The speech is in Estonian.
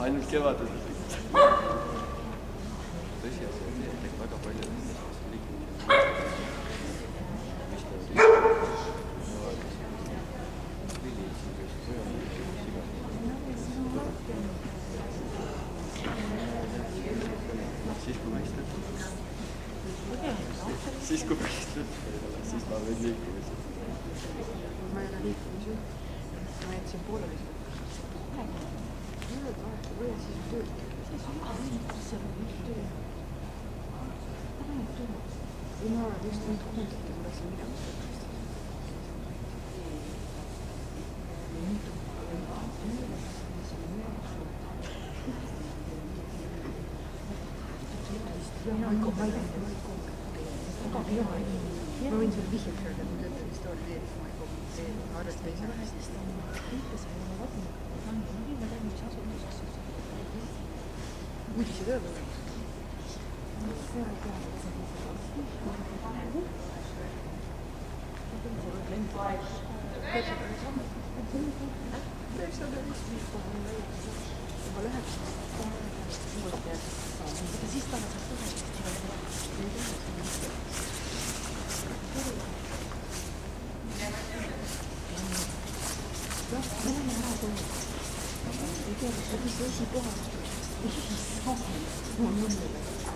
ainult kevadel. Tõsi on see, et väga palju siis kui päristud, siis ma veel liikumised. Ma ei ole liikumised. Ma jätsin pooleli. Või siis tööd. Siis on töö. Või ma olen just nüüd kuuldate, kui lasin midagi. Ma võin sulle vihjaks öelda, et ma töötan historia teed, ma ei arvesta ise. Uudised öelda või? Juba läheb siis taga saab me läheme ära kohe. Ei tea, kas see esipuhastus. Ma mõtlen.